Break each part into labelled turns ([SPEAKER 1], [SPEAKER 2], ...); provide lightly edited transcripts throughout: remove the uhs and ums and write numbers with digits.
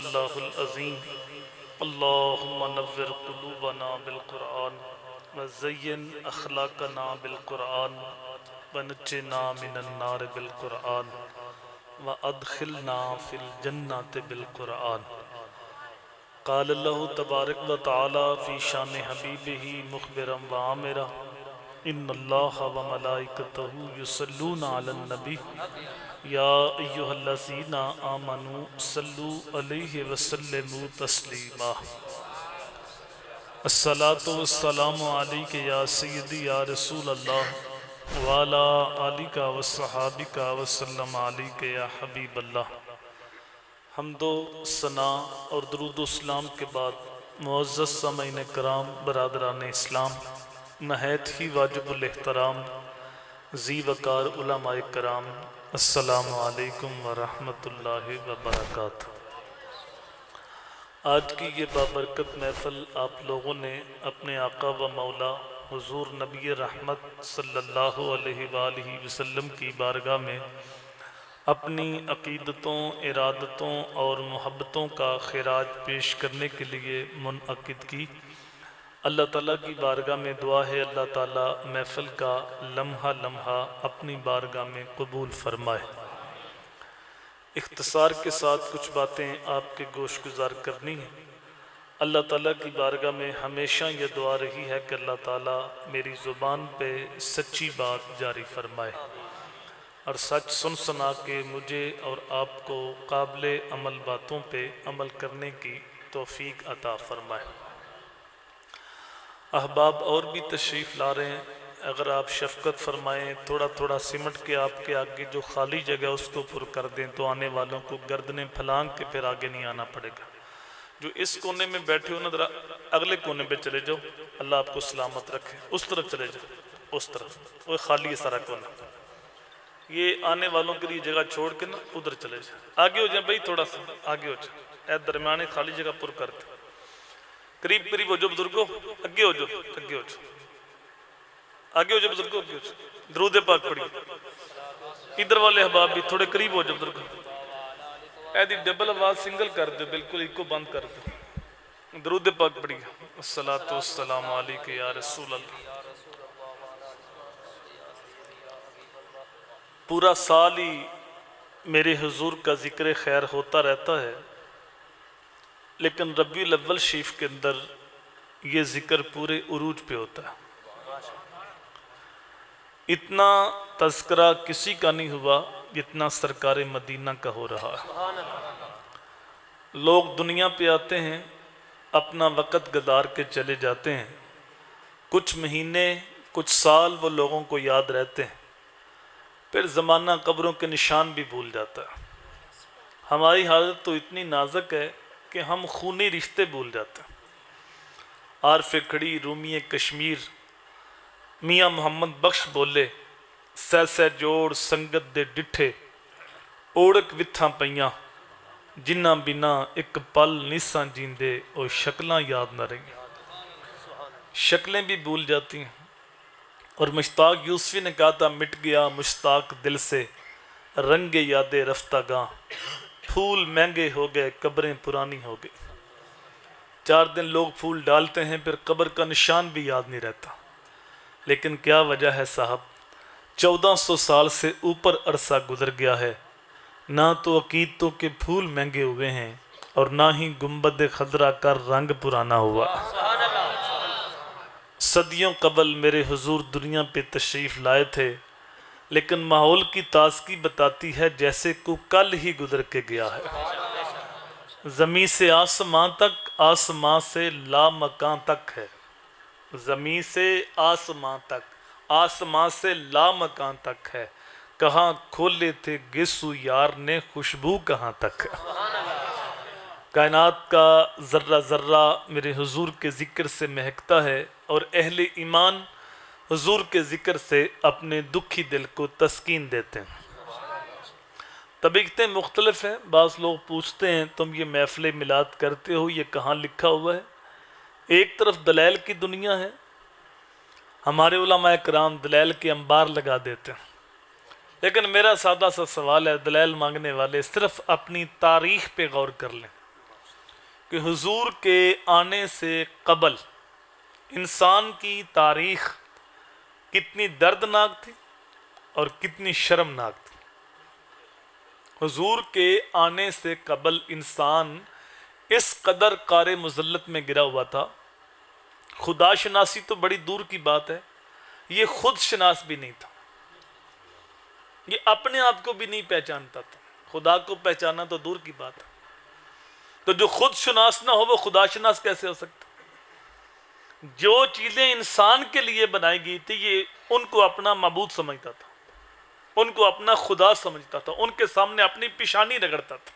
[SPEAKER 1] اللہ العظیم اللہم نور قلوبنا بالقرآن وزین اخلاقنا بالقرآن ونجنا من النار بالقرآن وادخلنا فی الجنات بالقرآن۔ قال اللہ تبارک و تعالی فی شان حبیبہ مخبرا وعامرا ان اللہ وملائکتہ یصلون علی النبی یا ایہا الذین آمنوا صلوا علیہ وسلموا تسلیما۔ الصلاۃ والسلام علیک یا سیدی یا رسول اللہ وعلی آلک وصحابک وسلم علیک یا حبیب اللہ۔ حمد و ثنا اور درود و اسلام کے بعد معزز سامعین کرام، برادران اسلام، نہایت ہی واجب الاحترام ذی وقار علماء کرام، السلام علیکم ورحمۃ اللہ وبرکاتہ۔ آج کی یہ بابرکت محفل آپ لوگوں نے اپنے آقا و مولا حضور نبی رحمت صلی اللہ علیہ وآلہ وسلم کی بارگاہ میں اپنی عقیدتوں، ارادتوں اور محبتوں کا خراج پیش کرنے کے لیے منعقد کی۔ اللہ تعالیٰ کی بارگاہ میں دعا ہے اللہ تعالیٰ محفل کا لمحہ لمحہ اپنی بارگاہ میں قبول فرمائے۔ اختصار کے ساتھ کچھ باتیں آپ کے گوش گزار کرنی ہیں۔ اللہ تعالیٰ کی بارگاہ میں ہمیشہ یہ دعا رہی ہے کہ اللہ تعالیٰ میری زبان پہ سچی بات جاری فرمائے اور سچ سن سنا کے مجھے اور آپ کو قابل عمل باتوں پہ عمل کرنے کی توفیق عطا فرمائے۔ احباب اور بھی تشریف لا رہے ہیں، اگر آپ شفقت فرمائیں تھوڑا تھوڑا سمٹ کے آپ کے آگے جو خالی جگہ اس کو پر کر دیں تو آنے والوں کو گردنیں پھلانگ کے پھر آگے نہیں آنا پڑے گا۔ جو اس کونے میں بیٹھے ہو نا ذرا اگلے کونے پہ چلے جاؤ، اللہ آپ کو سلامت رکھے۔ اس طرف چلے جاؤ، اس طرف، وہ خالی ہے سارا کونا۔ یہ آنے والوں کے لیے جگہ چھوڑ کے نا ادھر چلے جائیں، آگے ہو جائیں بھائی، تھوڑا سا آگے ہو جائیں، اے درمیانے خالی جگہ پر کر دیں۔ قریب قریب ہو جو بزرگوں، اگے ہو جو، اگے ہو جو، آگے ہو جو بزرگوں، اگے ہو جو۔ درود پاک پڑھی۔ ادھر والے احباب بھی تھوڑے قریب ہو جو بزرگوں۔ اے دی ڈبل آواز سنگل کر دو، بالکل ایک کو بند کر دو۔ درود پاک پڑھی۔ الصلاۃ والسلام علیک یا رسول اللہ۔ پورا سال ہی میرے حضور کا ذکر خیر ہوتا رہتا ہے، لیکن ربیع الاول شریف کے اندر یہ ذکر پورے عروج پہ ہوتا ہے۔ اتنا تذکرہ کسی کا نہیں ہوا جتنا سرکار مدینہ کا ہو رہا ہے۔ لوگ دنیا پہ آتے ہیں، اپنا وقت گزار کے چلے جاتے ہیں، کچھ مہینے کچھ سال وہ لوگوں کو یاد رہتے ہیں، پھر زمانہ قبروں کے نشان بھی بھول جاتا ہے۔ ہماری حالت تو اتنی نازک ہے کہ ہم خونی رشتے بھول جاتے ہیں۔ عارف کھڑی رومی کشمیر میاں محمد بخش بولے، سہ سہ جوڑ سنگت دے ڈٹھے، اوڑک وتھاں پیاں جنہ بنا ایک پل نیساں جیندے، اور شکلاں یاد نہ رہیں۔ شکلیں بھی بھول جاتی ہیں۔ اور مشتاق یوسفی نے کہا تھا، مٹ گیا مشتاق دل سے رنگ یاد رفتہ گاں، پھول مہنگے ہو گئے قبریں پرانی ہو گئی۔ 4 دن لوگ پھول ڈالتے ہیں، پھر قبر کا نشان بھی یاد نہیں رہتا۔ لیکن کیا وجہ ہے صاحب، 1400 سال سے اوپر عرصہ گزر گیا ہے، نہ تو عقیدتوں کے پھول مہنگے ہوئے ہیں اور نہ ہی گنبد خضرا کا رنگ پرانا ہوا۔ صدیوں قبل میرے حضور دنیا پہ تشریف لائے تھے، لیکن ماحول کی تازگی بتاتی ہے جیسے کو کل ہی گزر کے گیا ہے۔ زمین سے آسمان تک، آسمان سے لامکان تک ہے۔ زمین سے آسمان تک، آسمان سے لامکان تک ہے۔ کہاں کھولے تھے گیسو یار نے، خوشبو کہاں تک ہے۔ کائنات کا ذرہ ذرہ میرے حضور کے ذکر سے مہکتا ہے، اور اہل ایمان حضور کے ذکر سے اپنے دکھی دل کو تسکین دیتے ہیں۔ طبیعتیں مختلف ہیں۔ بعض لوگ پوچھتے ہیں تم یہ محفل میلاد کرتے ہو، یہ کہاں لکھا ہوا ہے؟ ایک طرف دلائل کی دنیا ہے، ہمارے علماء کرام دلائل کے انبار لگا دیتے ہیں، لیکن میرا سادہ سا سوال ہے، دلائل مانگنے والے صرف اپنی تاریخ پہ غور کر لیں۔ کہ حضور کے آنے سے قبل انسان کی تاریخ کتنی دردناک تھی اور کتنی شرمناک تھی۔ حضور کے آنے سے قبل انسان اس قدر قار مذلت میں گرا ہوا تھا، خدا شناسی تو بڑی دور کی بات ہے، یہ خود شناس بھی نہیں تھا، یہ اپنے آپ کو بھی نہیں پہچانتا تھا، خدا کو پہچانا تو دور کی بات ہے۔ تو جو خود شناس نہ ہو وہ خدا شناس کیسے ہو سکتا؟ جو چیزیں انسان کے لیے بنائی گئی تھی یہ ان کو اپنا معبود سمجھتا تھا، ان کو اپنا خدا سمجھتا تھا، ان کے سامنے اپنی پیشانی رگڑتا تھا۔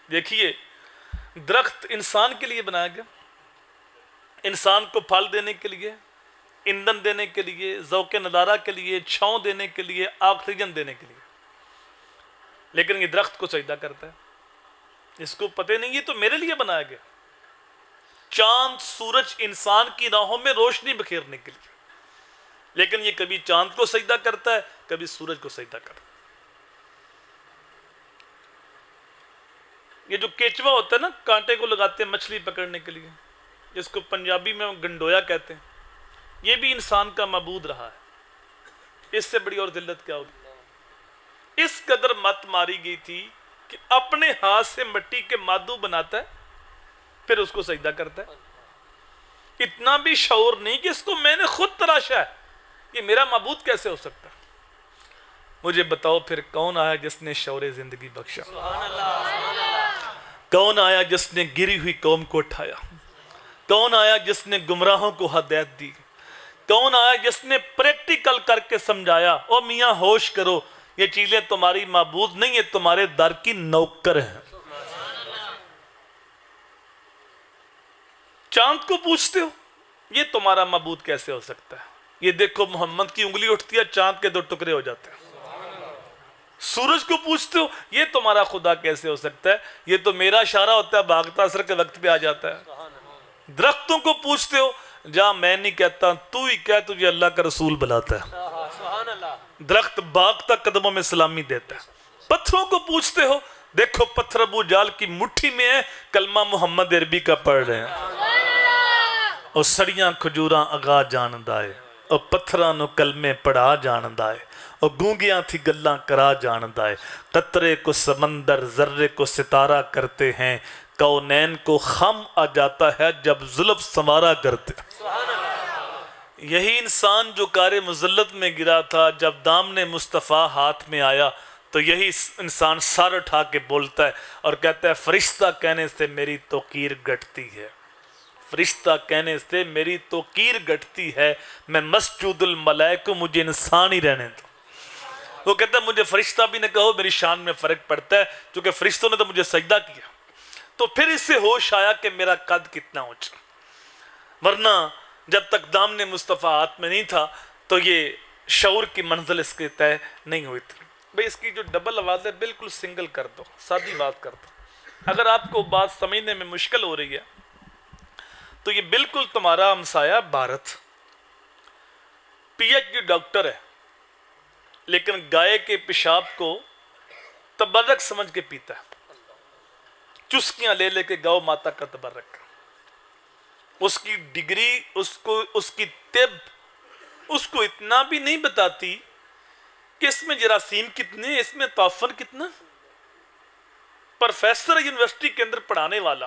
[SPEAKER 1] دیکھیے درخت انسان کے لیے بنایا گیا، انسان کو پھل دینے کے لیے، ایندھن دینے کے لیے، ذوق نظارہ کے لیے، چھاؤں دینے کے لیے، آکسیجن دینے کے لیے، لیکن یہ درخت کو سجدہ کرتا ہے، اس کو پتہ نہیں یہ تو میرے لیے بنایا گیا۔ چاند سورج انسان کی راہوں میں روشنی بکھیرنے کے لیے، لیکن یہ کبھی چاند کو سجدہ کرتا ہے، کبھی سورج کو سجدہ کرتا ہے۔ یہ جو کیچوا ہوتا ہے نا، کانٹے کو لگاتے ہیں مچھلی پکڑنے کے لیے، جس کو پنجابی میں گنڈویا کہتے ہیں، یہ بھی انسان کا معبود رہا ہے۔ اس سے بڑی اور ذلت کیا ہوگی؟ اس قدر مت ماری گئی تھی کہ اپنے ہاتھ سے مٹی کے مادو بناتا ہے پھر اس کو سجدہ کرتا ہے۔ اتنا بھی شعور نہیں کہ اس کو میں نے خود تراشا ہے، یہ میرا معبود کیسے ہو سکتا ہے؟ مجھے بتاؤ پھر کون آیا جس نے شعور زندگی بخشا؟ کون آیا جس نے گری ہوئی قوم کو اٹھایا؟ کون آیا جس نے گمراہوں کو ہدایت دی؟ کون آیا جس نے پریکٹیکل کر کے سمجھایا او میاں ہوش کرو، یہ چیزیں تمہاری معبود نہیں، یہ تمہارے در کی نوکر ہیں۔ چاند کو پوچھتے ہو یہ تمہارا معبود کیسے ہو سکتا ہے؟ یہ دیکھو محمد کی انگلی اٹھتی ہے چاند کے 2 ٹکڑے ہو جاتے ہیں۔ سورج کو پوچھتے ہو یہ تمہارا خدا کیسے ہو سکتا ہے؟ یہ تو میرا اشارہ ہوتا ہے بھاگتا اثر کے وقت پہ آ جاتا ہے۔ درختوں کو پوچھتے ہو جہاں میں نہیں کہتا تو ہی کہہ، تجھے اللہ کا رسول بلاتا ہے۔ درخت باغتا قدموں میں سلامی دیتا ہے۔ پتھروں کو پوچھتے ہو، دیکھو پتھر ابو جال کی مٹھی میں ہے، کلمہ محمد عربی کا پڑھ رہے ہیں۔ اور سڑیاں کھجوراں اگا جاندہ ہے، اور پتھراں نو کلمے پڑھا جاندہ ہے، اور گونگیاں تھی گلاں کرا جاندہ ہے۔ قطرے کو سمندر ذرے کو ستارہ کرتے ہیں، کونین کو خم آ جاتا ہے جب زلف سنوارا کرتے ہیں۔ یہی انسان جو کار مذلت میں گرا تھا، جب دامن مصطفیٰ ہاتھ میں آیا تو یہی انسان سر اٹھا کے بولتا ہے اور کہتا ہے فرشتہ کہنے سے میری توقیر گھٹتی ہے، فرشتہ کہنے سے میری توقیر گھٹتی ہے، میں مسجود الملائکہ، مجھے انسان ہی رہنے دو۔ وہ کہتا ہے مجھے فرشتہ بھی نہ کہو، میری شان میں فرق پڑتا ہے، کیونکہ فرشتوں نے تو مجھے سجدہ کیا۔ تو پھر اس سے ہوش آیا کہ میرا قد کتنا اونچا، ورنہ جب تک دامن مصطفیٰ ہاتھ میں نہیں تھا تو یہ شعور کی منزل اس کے طے نہیں ہوئی تھی۔ بھئی اس کی جو ڈبل آواز ہے بالکل سنگل کر دو، سادی بات کر دو۔ اگر آپ کو بات سمجھنے میں مشکل ہو رہی ہے تو یہ بالکل تمہارا ہمسایہ Bharat, P H D doctor ہے، لیکن گائے کے پیشاب کو تبرک سمجھ کے پیتا ہے، چسکیاں لے لے کے گاؤ ماتا کا تبرک۔ اس کی ڈگری، اس کی طب اس کو اتنا بھی نہیں بتاتی کہ اس میں جراثیم کتنے، اس میں تعفن کتنا۔ پروفیسر یونیورسٹی کے اندر پڑھانے والا،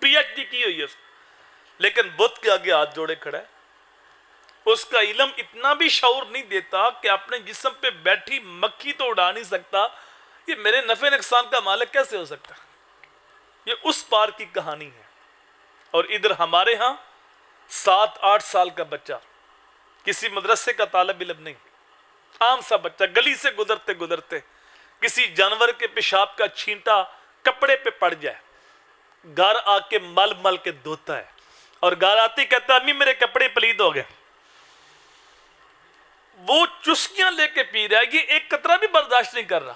[SPEAKER 1] پی ایچ ڈی کی ہوئی ہے، لیکن بت کے آگے ہاتھ جوڑے کھڑا ہے۔ اس کا علم اتنا بھی شعور نہیں دیتا کہ اپنے جسم پہ بیٹھی مکھی تو اڑا نہیں سکتا، یہ میرے نفع نقصان کا مالک کیسے ہو سکتا؟ یہ اس پار کی کہانی ہے۔ اور ادھر ہمارے ہاں 7-8 سال کا بچہ، کسی مدرسے کا طالب علم نہیں، عام سا بچہ گلی سے گزرتے گزرتے کسی جانور کے پیشاب کا چھینٹا کپڑے پہ پڑ جائے، گھر آ کے مل مل کے دھوتا ہے، اور گھر آتے کہتا ہے امی میرے کپڑے پلید ہو گئے۔ وہ چسکیاں لے کے پی رہا ہے، یہ ایک قطرہ بھی برداشت نہیں کر رہا۔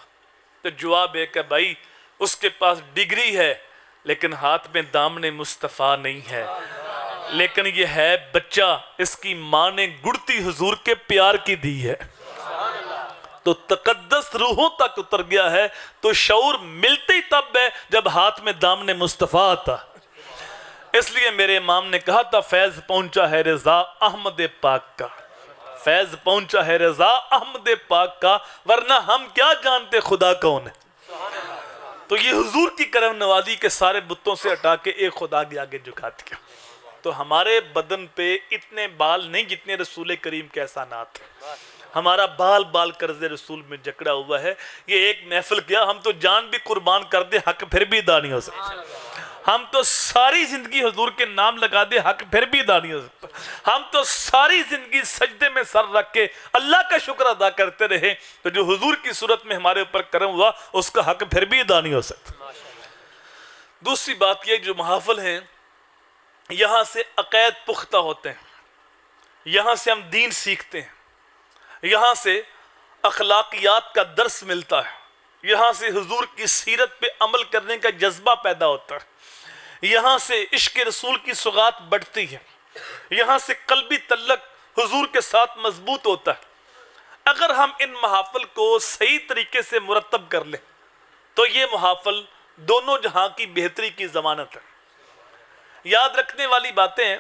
[SPEAKER 1] تو جواب ہے کہ بھائی اس کے پاس ڈگری ہے لیکن ہاتھ میں دامن مصطفیٰ نہیں ہے، لیکن یہ ہے بچہ، اس کی ماں نے گڑتی حضور کے پیار کی دی ہے، تو تقدس روحوں تک اتر گیا ہے۔ تو شعور ملتے ہی تب ہے جب ہاتھ میں دامن مصطفیٰ آتا۔ اس لیے میرے امام نے کہا تھا فیض پہنچا ہے رضا احمد پاک کا، فیض پہنچا ہے رضا احمد پاک کا، ورنہ ہم کیا جانتے خدا کون ہے۔ تو یہ حضور کی کرم نوازی کے سارے بتوں سے ہٹا کے ایک خدا کے آگے جھکا دیا۔ تو ہمارے بدن پہ اتنے بال نہیں جتنے رسول کریم کے احسانات ہیں، ہمارا بال بال قرض رسول میں جکڑا ہوا ہے۔ یہ ایک محفل کیا، ہم تو جان بھی قربان کر دیں حق پھر بھی ادا نہیں ہو سکتا، ہم تو ساری زندگی حضور کے نام لگا دے حق پھر بھی ادا نہیں ہو سکتا، ہم تو ساری زندگی سجدے میں سر رکھ کے اللہ کا شکر ادا کرتے رہے، تو جو حضور کی صورت میں ہمارے اوپر کرم ہوا اس کا حق پھر بھی ادا نہیں ہو سکتا۔ دوسری بات یہ جو محافل ہیں یہاں سے عقائد پختہ ہوتے ہیں، یہاں سے ہم دین سیکھتے ہیں، یہاں سے اخلاقیات کا درس ملتا ہے، یہاں سے حضور کی سیرت پہ عمل کرنے کا جذبہ پیدا ہوتا ہے، یہاں سے عشق رسول کی سوغات بڑھتی ہے، یہاں سے قلبی تعلق حضور کے ساتھ مضبوط ہوتا ہے۔ اگر ہم ان محافل کو صحیح طریقے سے مرتب کر لیں تو یہ محافل دونوں جہاں کی بہتری کی ضمانت ہے۔ یاد رکھنے والی باتیں ہیں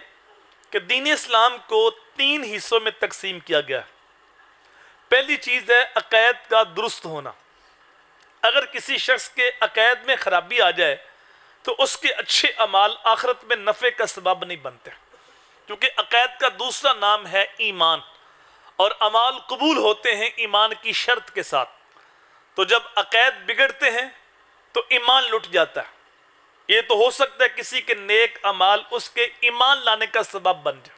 [SPEAKER 1] کہ دین اسلام کو 3 حصوں میں تقسیم کیا گیا ہے۔ پہلی چیز ہے عقائد کا درست ہونا۔ اگر کسی شخص کے عقائد میں خرابی آ جائے تو اس کے اچھے اعمال آخرت میں نفع کا سبب نہیں بنتے، کیونکہ عقائد کا دوسرا نام ہے ایمان، اور اعمال قبول ہوتے ہیں ایمان کی شرط کے ساتھ۔ تو جب عقائد بگڑتے ہیں تو ایمان لٹ جاتا ہے۔ یہ تو ہو سکتا ہے کسی کے نیک اعمال اس کے ایمان لانے کا سبب بن جائے،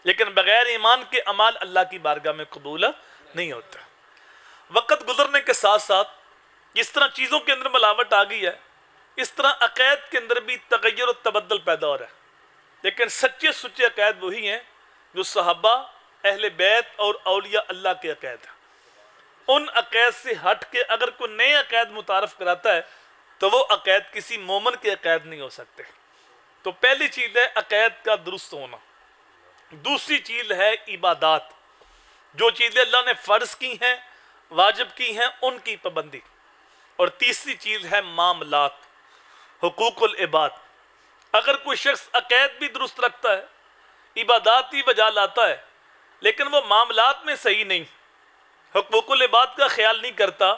[SPEAKER 1] لیکن بغیر ایمان کے اعمال اللہ کی بارگاہ میں قبول نہیں ہوتا۔ وقت گزرنے کے ساتھ ساتھ جس طرح چیزوں کے اندر ملاوٹ آ گئی ہے، اس طرح عقائد کے اندر بھی تغیر و تبدل پیدا ہو رہا ہے، لیکن سچے سچے عقائد وہی ہیں جو صحابہ، اہل بیت اور اولیاء اللہ کے عقائد ہیں۔ ان عقائد سے ہٹ کے اگر کوئی نئے عقائد متعارف کراتا ہے تو وہ عقائد کسی مومن کے عقائد نہیں ہو سکتے۔ تو پہلی چیز ہے عقائد کا درست ہونا۔ دوسری چیز ہے عبادات، جو چیزیں اللہ نے فرض کی ہیں، واجب کی ہیں، ان کی پابندی۔ اور تیسری چیز ہے معاملات، حقوق العباد۔ اگر کوئی شخص عقائد بھی درست رکھتا ہے، عبادات بھی بجا لاتا ہے، لیکن وہ معاملات میں صحیح نہیں، حقوق العباد کا خیال نہیں کرتا،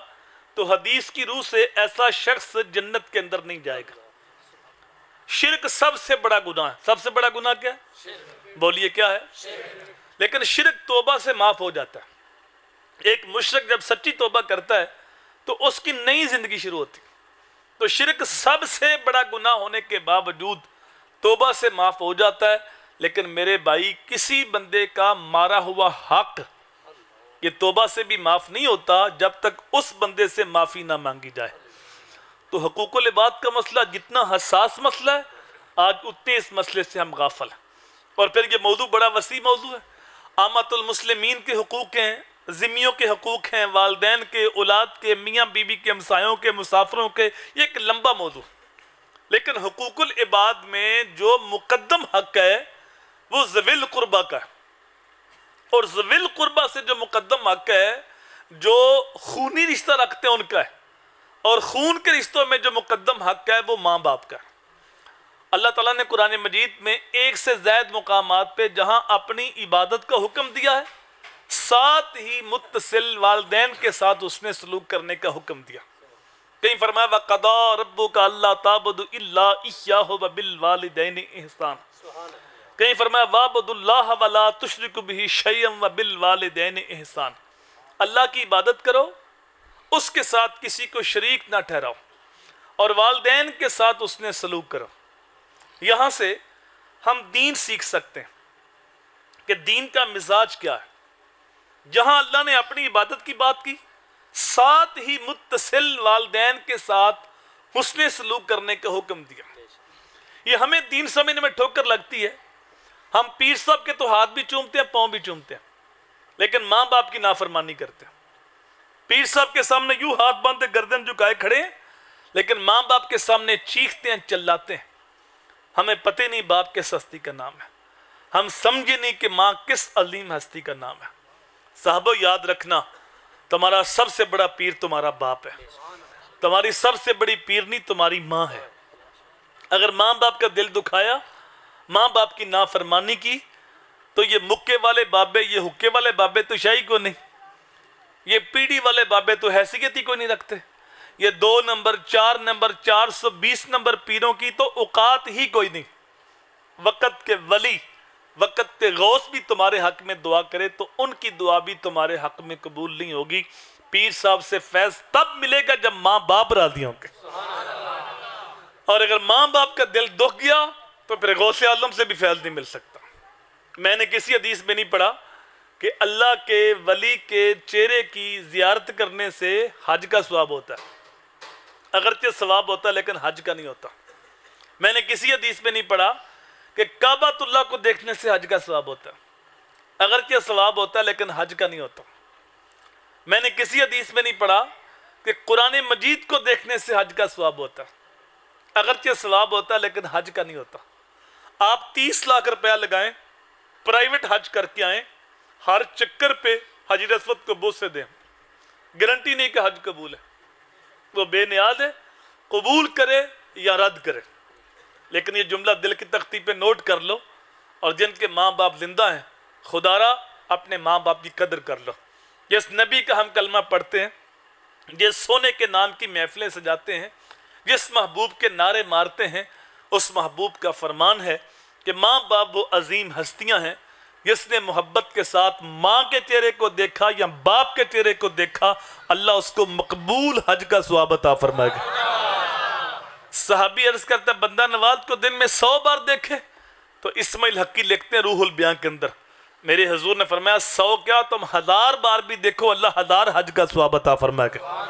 [SPEAKER 1] تو حدیث کی روح سے ایسا شخص جنت کے اندر نہیں جائے گا۔ شرک سب سے بڑا گناہ ہے۔ سب سے بڑا گناہ کیا ہے؟ بولیے کیا ہے؟ لیکن شرک توبہ سے معاف ہو جاتا ہے۔ ایک مشرک جب سچی توبہ کرتا ہے تو اس کی نئی زندگی شروع ہوتی ہے۔ تو شرک سب سے بڑا گناہ ہونے کے باوجود توبہ سے معاف ہو جاتا ہے، لیکن میرے بھائی کسی بندے کا مارا ہوا حق یہ توبہ سے بھی معاف نہیں ہوتا جب تک اس بندے سے معافی نہ مانگی جائے۔ تو حقوق العباد کا مسئلہ جتنا حساس مسئلہ ہے، آج اتنے اس مسئلے سے ہم غافل ہیں۔ اور پھر یہ موضوع بڑا وسیع موضوع ہے۔ عامت المسلمین کے حقوق ہیں، ذمیوں کے حقوق ہیں، والدین کے، اولاد کے، میاں بیوی کے، ہمسایوں کے، مسافروں کے، یہ ایک لمبا موضوع۔ لیکن حقوق العباد میں جو مقدم حق ہے وہ ذوی القربہ کا ہے، اور ذوی القربہ سے جو مقدم حق ہے جو خونی رشتہ رکھتے ہیں ان کا ہے، اور خون کے رشتوں میں جو مقدم حق ہے وہ ماں باپ کا ہے۔ اللہ تعالیٰ نے قرآن مجید میں 1 سے زائد مقامات پہ جہاں اپنی عبادت کا حکم دیا ہے، ساتھ ہی متصل والدین کے ساتھ اس نے سلوک کرنے کا حکم دیا۔ کہیں فرمایا وَقَضَىٰ رَبُّكَ أَلَّا تَعْبُدُوا إِلَّا إِيَّاهُ وَبِالْوَالِدَيْنِ إِحْسَانًا۔ کہیں فرمایا وَاعْبُدُوا اللَّهَ وَلَا تُشْرِكُوا بِهِ شَيْئًا وَبِالْوَالِدَيْنِ إِحْسَانًا۔ اللہ کی عبادت کرو، اس کے ساتھ کسی کو شریک نہ ٹھہراؤ، اور والدین کے ساتھ اس نے سلوک کرو۔ یہاں سے ہم دین سیکھ سکتے ہیں کہ دین کا مزاج کیا ہے۔ جہاں اللہ نے اپنی عبادت کی بات کی، ساتھ ہی متصل والدین کے ساتھ حسن سلوک کرنے کا حکم دیا۔ یہ ہمیں دین سمجھنے میں ٹھوکر لگتی ہے۔ ہم پیر صاحب کے تو ہاتھ بھی چومتے ہیں، پاؤں بھی چومتے ہیں، لیکن ماں باپ کی نافرمانی کرتے ہیں۔ پیر صاحب کے سامنے یوں ہاتھ باندھے گردن جھکائے کھڑے ہیں، لیکن ماں باپ کے سامنے چیختے ہیں، چلاتے ہیں۔ ہمیں پتہ نہیں باپ کس ہستی کا نام ہے، ہم سمجھے نہیں کہ ماں کس عظیم ہستی کا نام ہے۔ صاحبو یاد رکھنا، تمہارا سب سے بڑا پیر تمہارا باپ ہے، تمہاری سب سے بڑی پیرنی تمہاری ماں ہے۔ اگر ماں باپ کا دل دکھایا ماں باپ کی نافرمانی کی تو یہ مکے والے بابے، یہ حکے والے بابے تو شاہی کو نہیں، یہ پیڑھی والے بابے تو حیثیت ہی کوئی نہیں رکھتے، یہ 2 نمبر 4 نمبر 420 نمبر پیروں کی تو اوقات ہی کوئی نہیں۔ وقت کے ولی، وقت کے غوث بھی تمہارے حق میں دعا کرے تو ان کی دعا بھی تمہارے حق میں قبول نہیں ہوگی۔ پیر صاحب سے فیض تب ملے گا جب ماں باپ راضی ہوں گے، اور اگر ماں باپ کا دل دکھ گیا تو پھر غوث اعظم سے بھی فیض نہیں مل سکتا۔ میں نے کسی حدیث میں نہیں پڑھا کہ اللہ کے ولی کے چہرے کی زیارت کرنے سے حج کا ثواب ہوتا ہے، اگرچہ ثواب ہوتا ہے لیکن حج کا نہیں ہوتا۔ میں نے کسی حدیث میں نہیں پڑھا کہ کعبۃ اللہ کو دیکھنے سے حج کا ثواب ہوتا ہے، اگرچہ ثواب ہوتا ہے لیکن حج کا نہیں ہوتا۔ میں نے کسی حدیث میں نہیں پڑھا کہ قرآن مجید کو دیکھنے سے حج کا ثواب ہوتا ہے، اگرچہ ثواب ہوتا ہے لیکن حج کا نہیں ہوتا۔ آپ 30 لاکھ روپیہ لگائیں، پرائیویٹ حج کر کے آئیں، ہر چکر پہ حجر اسود کو بوسے دیں، گارنٹی نہیں کہ حج قبول ہے، وہ بے نیاز ہے، قبول کرے یا رد کرے۔ لیکن یہ جملہ دل کی تختی پہ نوٹ کر لو، اور جن کے ماں باپ زندہ ہیں خدا را اپنے ماں باپ کی قدر کر لو۔ جس نبی کا ہم کلمہ پڑھتے ہیں، جس سونے کے نام کی محفلیں سجاتے ہیں، جس محبوب کے نعرے مارتے ہیں، اس محبوب کا فرمان ہے کہ ماں باپ وہ عظیم ہستیاں ہیں جس نے محبت کے ساتھ ماں کے چہرے کو دیکھا یا باپ کے چہرے کو دیکھا، اللہ اس کو مقبول حج کا ثواب عطا فرمائے گا۔ صحابی عرض کرتا ہے بندہ نواز کو دن میں 100 بار دیکھے، تو اسماعیل حقی لکھتے ہیں روح البیان کے اندر، میرے حضور نے فرمایا 100 کیا تم 1000 بار بھی دیکھو اللہ 1000 حج کا ثواب عطا فرمائے گا۔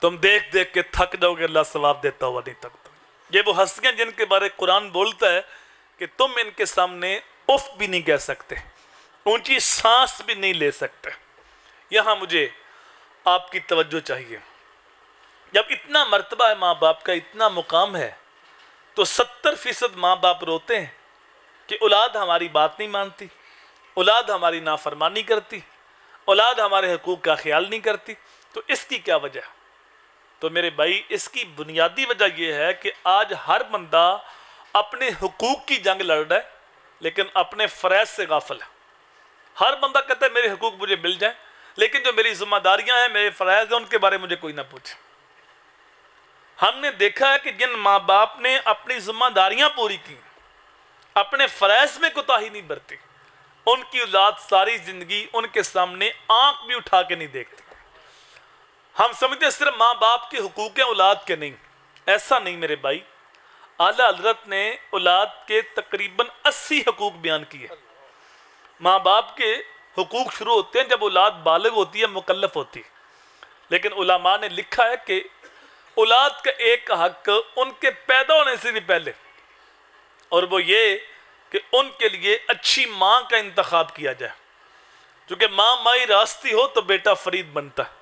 [SPEAKER 1] تم دیکھ دیکھ کے تھک جاؤ گے، اللہ ثواب دیتا ہوا نہیں تھکتا۔ یہ وہ ہستیاں جن کے بارے قرآن بولتا ہے کہ تم ان کے سامنے اف بھی نہیں کہہ سکتے، اونچی سانس بھی نہیں لے سکتے۔ یہاں مجھے آپ کی توجہ چاہیے، جب اتنا مرتبہ ہے ماں باپ کا، اتنا مقام ہے، تو 70% ماں باپ روتے ہیں کہ اولاد ہماری بات نہیں مانتی، اولاد ہماری نافرمانی کرتی، اولاد ہمارے حقوق کا خیال نہیں کرتی۔ تو اس کی کیا وجہ ہے؟ تو میرے بھائی اس کی بنیادی وجہ یہ ہے کہ آج ہر بندہ اپنے حقوق کی جنگ لڑ رہا ہے لیکن اپنے فرائض سے غافل ہے۔ ہر بندہ کہتا ہے میرے حقوق مجھے مل جائیں، لیکن جو میری ذمہ داریاں ہیں، میرے فرائض ہیں، ان کے بارے مجھے کوئی نہ پوچھے۔ ہم نے دیکھا ہے کہ جن ماں باپ نے اپنی ذمہ داریاں پوری کی، اپنے فرائض میں کوتاہی نہیں برتی، ان کی اولاد ساری زندگی ان کے سامنے آنکھ بھی اٹھا کے نہیں دیکھتی۔ ہم سمجھتے ہیں صرف ماں باپ کے حقوق ہیں، اولاد کے نہیں۔ ایسا نہیں میرے بھائی، اعلیٰ حضرت نے اولاد کے تقریباً 80 حقوق بیان کیے۔ ماں باپ کے حقوق شروع ہوتے ہیں جب اولاد بالغ ہوتی ہے، مکلف ہوتی ہے، لیکن علماء نے لکھا ہے کہ اولاد کا ایک حق ان کے پیدا ہونے سے بھی پہلے، اور وہ یہ کہ ان کے لیے اچھی ماں کا انتخاب کیا جائے۔ چونکہ ماں مائی راستی ہو تو بیٹا فرید بنتا ہے،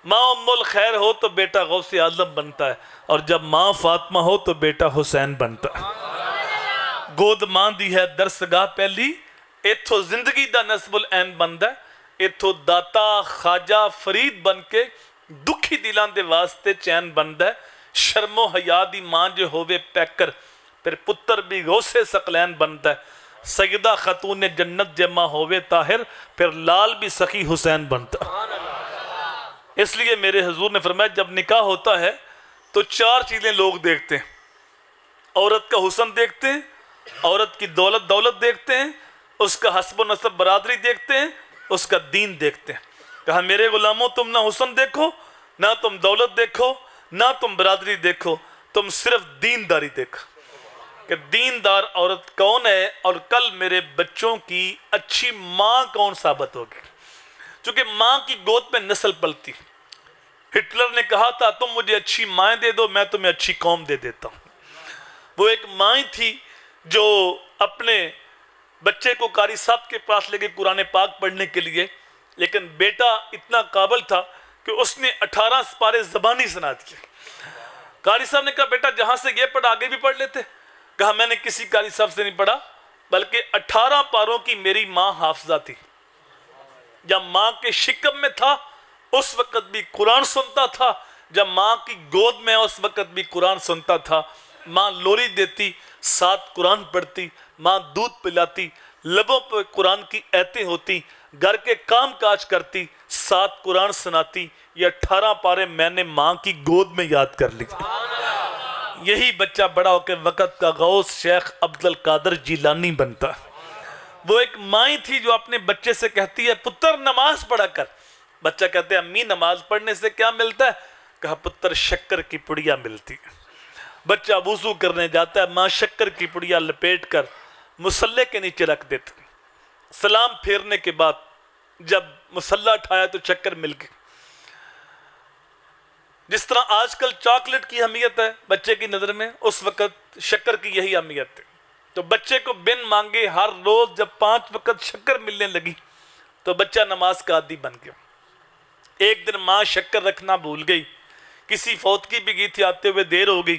[SPEAKER 1] ماں ام الخیر ہو تو بیٹا غوث اعظم بنتا ہے، اور جب ماں فاطمہ ہو تو بیٹا حسین بنتا ہے۔ گود ماں دی ہے درسگاہ پہلی، ایتھو زندگی دا نصب العین بندا ہے، ایتھو داتا خواجہ فرید بن کے دکھی دلان دے واسطے چین بندا ہے۔ شرم و حیا دی ماں جو ہووے پیکر، پھر پتر بھی غوث ثقلین بنتا ہے۔ سیدہ خاتون جنت جے ماں ہووے طاہر، پھر لال بھی سخی حسین بنتا ہے۔ اس لیے میرے حضور نے فرمایا جب نکاح ہوتا ہے تو 4 چیزیں لوگ دیکھتے ہیں۔ عورت کا حسن دیکھتے ہیں، عورت کی دولت دیکھتے ہیں، اس کا حسب و نسب برادری دیکھتے ہیں، اس کا دین دیکھتے ہیں۔ کہا میرے غلاموں تم نہ حسن دیکھو، نہ تم دولت دیکھو، نہ تم برادری دیکھو، تم صرف دینداری دیکھو کہ دیندار عورت کون ہے، اور کل میرے بچوں کی اچھی ماں کون ثابت ہوگی۔ چونکہ ماں کی گود میں نسل پلتی۔ ہٹلر نے کہا تھا تم مجھے اچھی مائیں دے دو، میں تمہیں اچھی قوم دے دیتا ہوں۔ وہ ایک مائیں تھی جو اپنے بچے کو قاری صاحب کے پاس لے گئے قرآن پاک پڑھنے کے لیے، لیکن بیٹا اتنا قابل تھا کہ اس نے 18 سپارے زبانی سنا دیے۔ قاری صاحب نے کہا بیٹا جہاں سے یہ پڑھا آگے بھی پڑھ لیتے۔ کہا میں نے کسی قاری صاحب سے نہیں پڑھا، بلکہ 18 پاروں کی میری ماں حافظہ تھی۔ جب ماں کے شکم میں تھا اس وقت بھی قرآن سنتا تھا، جب ماں کی گود میں اس وقت بھی قرآن سنتا تھا۔ ماں لوری دیتی، ساتھ قرآن پڑھتی، ماں دودھ پلاتی، لبوں پہ قرآن کی ایتیں ہوتی، گھر کے کام کاج کرتی، ساتھ قرآن سناتی، یہ 18 پارے میں نے ماں کی گود میں یاد کر لی۔ یہی بچہ بڑا ہو کے وقت کا غوث شیخ عبد القادر جیلانی بنتا۔ وہ ایک مائیں تھی جو اپنے بچے سے کہتی ہے پتر نماز پڑھا کر۔ بچہ کہتے ہیں امی نماز پڑھنے سے کیا ملتا ہے؟ کہا پتر شکر کی پڑیا ملتی۔ بچہ وضو کرنے جاتا ہے، ماں شکر کی پڑیا لپیٹ کر مصلے کے نیچے رکھ دیتی۔ سلام پھیرنے کے بعد جب مصلہ اٹھایا تو شکر مل گئی۔ جس طرح آج کل چاکلیٹ کی اہمیت ہے بچے کی نظر میں، اس وقت شکر کی یہی اہمیت ہے۔ تو بچے کو بن مانگے ہر روز جب 5 وقت شکر ملنے لگی تو بچہ نماز کا عادی بن گیا۔ ایک دن ماں شکر رکھنا بھول گئی، کسی فوتگی بھی گئی تھی، آتے ہوئے دیر ہو گئی۔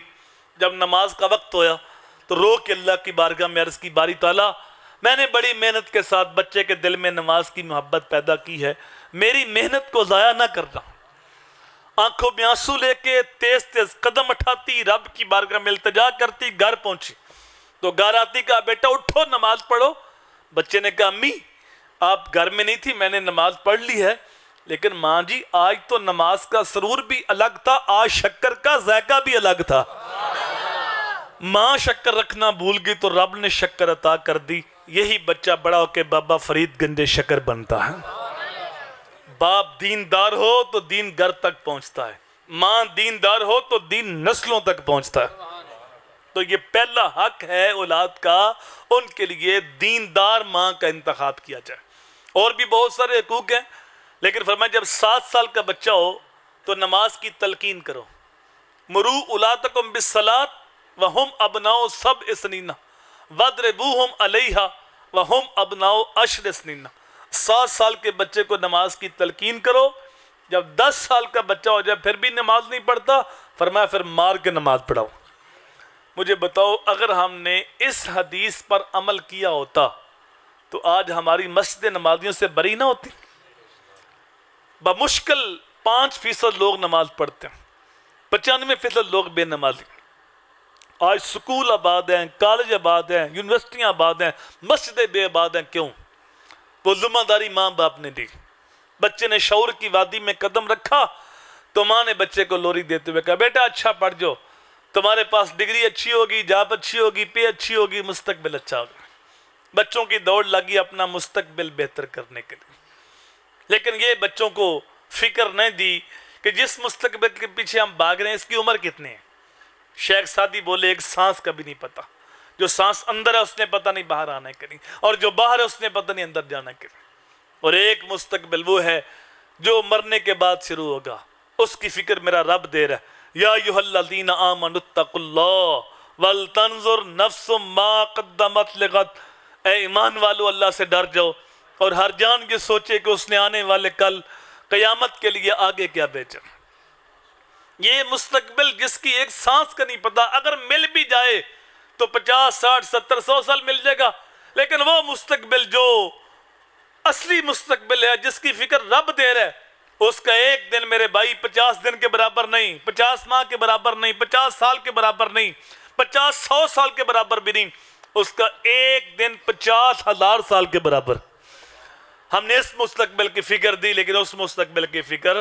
[SPEAKER 1] جب نماز کا وقت ہویا تو رو کے اللہ کی بارگاہ میں عرض کی باری تعالیٰ میں نے بڑی محنت کے ساتھ بچے کے دل میں نماز کی محبت پیدا کی ہے، میری محنت کو ضائع نہ کرنا۔ آنکھوں میں آنسو لے کے تیز تیز قدم اٹھاتی، رب کی بارگاہ میں التجا کرتی، گھر پہنچی تو گھر آتی کہا بیٹا اٹھو نماز پڑھو۔ بچے نے کہا امی آپ گھر میں نہیں تھی، میں نے نماز پڑھ لی ہے، لیکن ماں جی آج تو نماز کا سرور بھی الگ تھا، آج شکر کا ذائقہ بھی الگ تھا۔ ماں شکر رکھنا بھول گئی تو رب نے شکر عطا کر دی۔ یہی بچہ بڑا ہو کے بابا فرید گنج شکر بنتا ہے۔ باپ دیندار ہو تو دین گھر تک پہنچتا ہے، ماں دیندار ہو تو دین نسلوں تک پہنچتا ہے۔ تو یہ پہلا حق ہے اولاد کا، ان کے لیے دیندار ماں کا انتخاب کیا جائے۔ اور بھی بہت سارے حقوق ہیں، لیکن فرمایا جب 7 سال کا بچہ ہو تو نماز کی تلقین کرو۔ مرو اولادکم بالصلاۃ وہم ابناء 7 سنین واضربوہم علیہا وہم ابناء 10 سنین۔ 7 سال کے بچے کو نماز کی تلقین کرو، جب 10 سال کا بچہ ہو جائے پھر بھی نماز نہیں پڑھتا، فرمایا پھر مار کے نماز پڑھاؤ۔ مجھے بتاؤ اگر ہم نے اس حدیث پر عمل کیا ہوتا تو آج ہماری مسجد نمازیوں سے بری نہ ہوتی۔ بمشکل 5% لوگ نماز پڑھتے ہیں، 95% لوگ بے نمازی۔ آج سکول آباد ہیں، کالج آباد ہیں، یونیورسٹیاں آباد ہیں، مسجدیں بے آباد ہیں۔ کیوں؟ وہ ذمہ داری ماں باپ نے دی۔ بچے نے شعور کی وادی میں قدم رکھا تو ماں نے بچے کو لوری دیتے ہوئے کہا بیٹا اچھا پڑھ جو، تمہارے پاس ڈگری اچھی ہوگی، جاب اچھی ہوگی، پے اچھی ہوگی، مستقبل اچھا ہوگا۔ بچوں کی دوڑ لگی اپنا مستقبل بہتر کرنے کے لیے، لیکن یہ بچوں کو فکر نہیں دی کہ جس مستقبل کے پیچھے ہم بھاگ رہے ہیں اس کی عمر کتنی ہے۔ شیخ سعدی بولے ایک سانس کا بھی نہیں پتا، جو سانس اندر ہے اس نے پتہ نہیں باہر آنا ہے کہ نہیں، اور جو باہر ہے اس نے پتہ نہیں اندر جانا ہے کہ نہیں۔ اور ایک مستقبل وہ ہے جو مرنے کے بعد شروع ہوگا، اس کی فکر میرا رب دے رہا ہے۔ یا ایھا الذین آمنوا اتقوا اللہ ولتنظر نفس ما قدمت لغد۔ اے ایمان والو اللہ سے ڈر جاؤ اور ہر جان یہ سوچے کہ اس نے آنے والے کل قیامت کے لیے آگے کیا بیچا۔ یہ مستقبل جس کی ایک سانس کا نہیں پتا، اگر مل بھی جائے تو 50 60 70 100 سال مل جائے گا، لیکن وہ مستقبل جو اصلی مستقبل ہے جس کی فکر رب دے رہا ہے، اس کا ایک دن میرے بھائی 50 دن کے برابر نہیں، 50 ماہ کے برابر نہیں، 50 سال کے برابر نہیں، 50 100 سال کے برابر بھی نہیں، اس کا ایک دن 50,000 سال کے برابر۔ ہم نے اس مستقبل کی فکر دی لیکن اس مستقبل کی فکر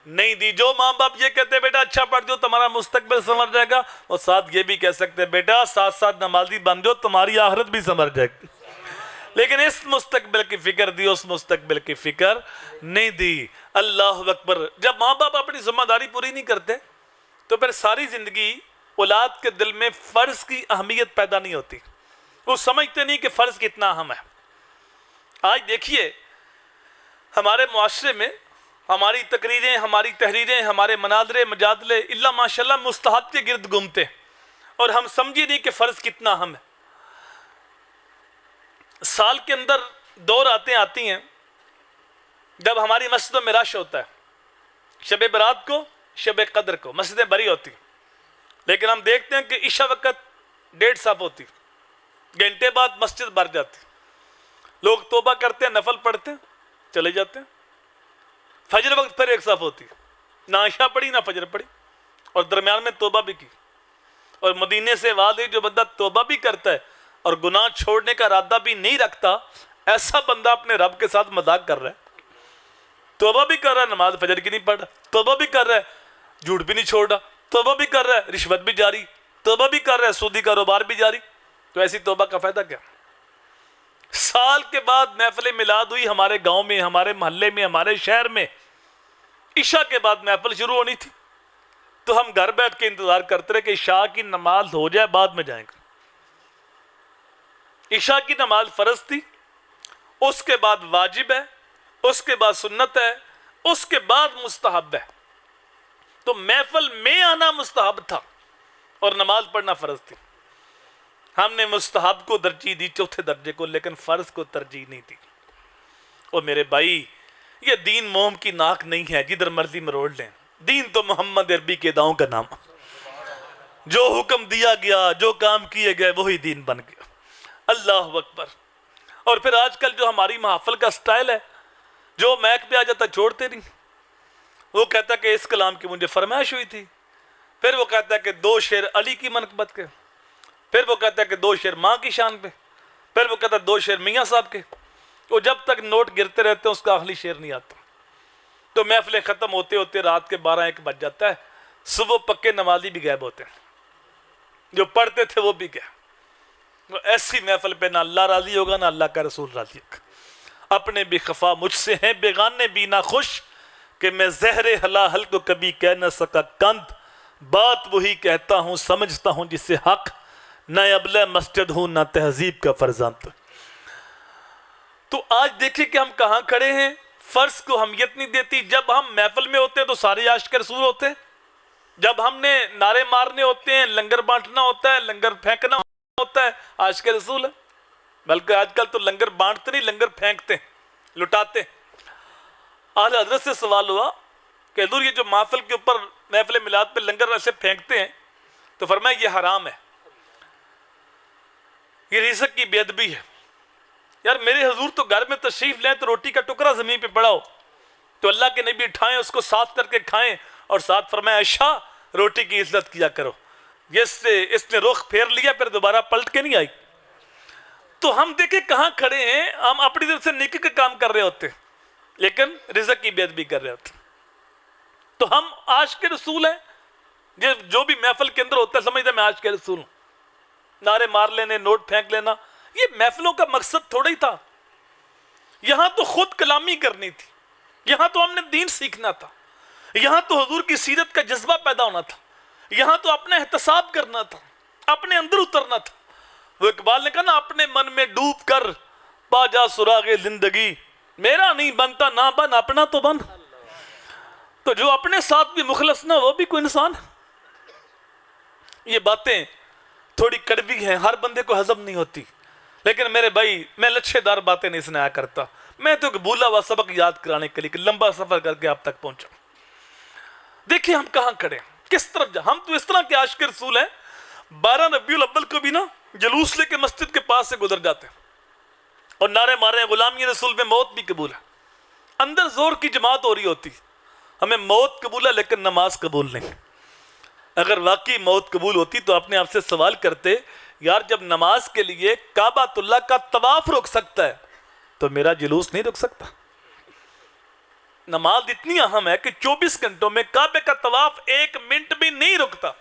[SPEAKER 1] نہیں دی۔ جو ماں باپ یہ کہتے ہیں بیٹا اچھا پڑھ جو تمہارا مستقبل سنور جائے گا، اور ساتھ یہ بھی کہہ سکتے ہیں بیٹا ساتھ ساتھ نمازی بن جو تمہاری آخرت بھی سنور جائے گی، لیکن اس مستقبل کی فکر دی، اس مستقبل کی فکر نہیں دی۔ اللہ اکبر۔ جب ماں باپ اپنی ذمہ داری پوری نہیں کرتے تو پھر ساری زندگی اولاد کے دل میں فرض کی اہمیت پیدا نہیں ہوتی، وہ سمجھتے نہیں کہ فرض کتنا اہم ہے۔ آج دیکھیے ہمارے معاشرے میں ہماری تقریریں، ہماری تحریریں، ہمارے مناظرے مجادلے اللہ ماشاءاللہ مستحب کے گرد گھومتے ہیں، اور ہم سمجھے نہیں کہ فرض کتنا اہم ہے۔ سال کے اندر دور آتی ہیں جب ہماری مسجدوں میں رش ہوتا ہے، شب برات کو، شب قدر کو مسجدیں بھری ہوتی، لیکن ہم دیکھتے ہیں کہ عشاء وقت 1.5 صف ہوتی، گھنٹے بعد مسجد بھر جاتی، لوگ توبہ کرتے ہیں، نفل پڑھتے ہیں، چلے جاتے ہیں۔ فجر وقت پھر 1 صف ہوتی، نہ عشاء پڑھی نہ فجر پڑھی، اور درمیان میں توبہ بھی کی، اور مدینے سے بعد جو بندہ توبہ بھی کرتا ہے اور گناہ چھوڑنے کا ارادہ بھی نہیں رکھتا، ایسا بندہ اپنے رب کے ساتھ مذاق کر رہا ہے۔ توبہ بھی کر رہا ہے، نماز فجر کی نہیں پڑھ رہا، توبہ بھی کر رہا ہے، جھوٹ بھی نہیں چھوڑ رہا، توبہ بھی کر رہا ہے، رشوت بھی جاری، توبہ بھی کر رہا ہے، سودی کاروبار بھی جاری، تو ایسی توبہ کا فائدہ کیا؟ سال کے بعد محفل میلاد ہوئی ہمارے گاؤں میں، ہمارے محلے میں، ہمارے شہر میں، عشاء کے بعد محفل شروع ہونی تھی، تو ہم گھر بیٹھ کے انتظار کرتے رہے کہ عشاء کی نماز ہو جائے بعد میں جائیں گے۔ عشاء کی نماز فرض تھی، اس کے بعد واجب ہے، اس کے بعد سنت ہے، اس کے بعد مستحب ہے، تو محفل میں آنا مستحب تھا اور نماز پڑھنا فرض تھی۔ ہم نے مستحب کو ترجیح دی، چوتھے درجے کو، لیکن فرض کو ترجیح نہیں دی۔ اور میرے بھائی، یہ دین موم کی ناک نہیں ہے جدھر مرضی مروڑ لیں، دین تو محمد عربی کے داؤں کا نام، جو حکم دیا گیا، جو کام کیے گئے، وہی دین بن گیا۔ اللہ اکبر۔ اور پھر آج کل جو ہماری محافل کا سٹائل ہے، جو میک پہ آ جاتا چھوڑتے نہیں، وہ کہتا ہے کہ اس کلام کی مجھے فرمائش ہوئی تھی، پھر وہ کہتا ہے کہ 2 شعر علی کی منقبت کے، پھر وہ کہتا ہے کہ 2 شعر ماں کی شان پہ، پھر وہ کہتا ہے 2 شعر میاں صاحب کے، وہ جب تک نوٹ گرتے رہتے ہیں اس کا آخری شعر نہیں آتا، تو محفلیں ختم ہوتے ہوتے رات کے 12-1 بج جاتا ہے، صبح پکے نمازی بھی غائب ہوتے ہیں، جو پڑھتے تھے وہ بھی گئے۔ ایسی محفل پہ نہ اللہ راضی ہوگا نہ اللہ کا رسول راضی ہوگا۔ اپنے بھی خفا مجھ سے ہیں، بیگانے بھی نہ خوش، کہ میں زہر حلاحل کو کبھی کہہ نہ سکا کند، بات وہی کہتا ہوں سمجھتا ہوں جسے حق، نہ ابلہ مسجد ہوں نہ تہذیب کا فرزند۔ تو آج دیکھیں کہ ہم کہاں کھڑے ہیں، فرض کو اہمیت نہیں دیتی۔ جب ہم محفل میں ہوتے ہیں تو سارے عاشق رسول ہوتے ہیں، جب ہم نے نعرے مارنے ہوتے ہیں، لنگر بانٹنا ہوتا ہے، لنگر پھینکنا ہوتا ہے، عاشق رسول ہے۔ بلکہ آج کل تو لنگر بانٹتے نہیں، لنگر پھینکتے ہیں، لٹاتے ہیں۔ اعلیٰ حضرت سے سوال ہوا کہ حضور یہ جو محفل کے اوپر محفل میلاد پہ لنگر ایسے پھینکتے ہیں، تو فرمایا یہ حرام ہے، یہ رزق کی بے ادبی ہے۔ یار میرے حضور تو گھر میں تشریف لیں تو روٹی کا ٹکڑا زمین پہ پڑا ہو تو اللہ کے نبی اٹھائیں، اس کو صاف کر کے کھائیں، اور ساتھ فرمایا عائشہ روٹی کی عزت کیا کرو۔ اس نے رخ پھیر لیا پھر دوبارہ پلٹ کے نہیں آئی۔ تو ہم دیکھیں کہاں کھڑے ہیں، ہم اپنی طرف سے نیکی کا کام کر رہے ہوتے ہیں لیکن رزق کی بے ادبی کر رہے ہوتے ہیں۔ تو ہم عاشق رسول ہیں، جو بھی محفل کے اندر ہوتا ہے سمجھتا میں عاشق رسول ہوں، نعرے مار لینے، نوٹ پھینک لینا، یہ محفلوں کا مقصد تھوڑا ہی تھا۔ یہاں تو خود کلامی کرنی تھی، یہاں تو ہم نے دین سیکھنا تھا، یہاں تو حضور کی سیرت کا جذبہ پیدا ہونا تھا، یہاں تو اپنا احتساب کرنا تھا، اپنے اندر اترنا تھا۔ وہ اقبال نے کہا نا، اپنے من میں ڈوب کر پا جا سراغ زندگی، میرا نہیں بنتا نہ بن، اپنا تو بن۔ تو جو اپنے ساتھ بھی مخلص نہ، وہ بھی کوئی انسان۔ یہ باتیں تھوڑی کڑوی ہیں، ہر بندے کو ہضم نہیں ہوتی، لیکن میرے بھائی میں لچھے دار باتیں نہیں سنایا کرتا، میں تو ایک بھولا ہوا سبق یاد کرانے کے لیے لمبا سفر کر کے آپ تک پہنچا۔ دیکھیں ہم کہاں کھڑے ہیں، کس طرف جا۔ ہم تو اس طرح کے عاشق رسول ہیں، 12 ربیع الاول کو بھی نا جلوس لے کے مسجد کے پاس سے گزر جاتے ہیں اور نعرے مارے ہیں غلامی رسول میں موت بھی قبول ہے۔ اندر زور کی جماعت ہو رہی ہوتی، ہمیں موت قبول ہے لیکن نماز قبول نہیں۔ اگر واقعی موت قبول ہوتی تو اپنے آپ سے سوال کرتے، یار جب نماز کے لیے کعبۃ اللہ کا طواف رک سکتا ہے تو میرا جلوس نہیں رک سکتا؟ نماز اتنی اہم ہے کہ 24 گھنٹوں میں کعبے کا طواف 1 منٹ بھی نہیں رکتا۔